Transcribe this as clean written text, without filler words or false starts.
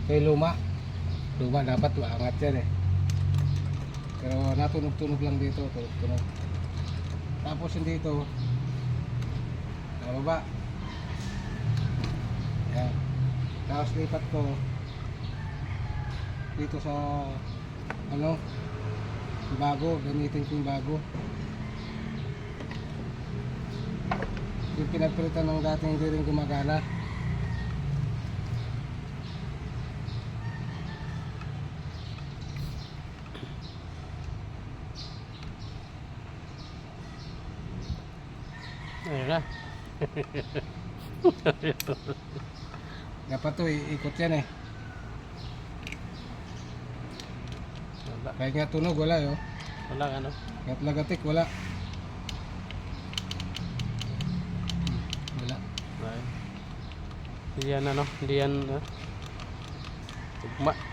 Kay luma dapat maangat yan eh. Pero natunog-tunog lang dito, tunog. Tapos yung dito nababa. Yan. Tapos lipat ko dito sa ano, bago, gamitin ko yung bago. Yung pinagpilitan ng dating hindi rin gumagana. Ayun na. Dapat to ikot yan eh. Wala. Kahit nga tunog wala yo. Wala ano. Kahit lagatik wala. Wala. Wala. Hindi yan ano. Hindi yan. Tugma.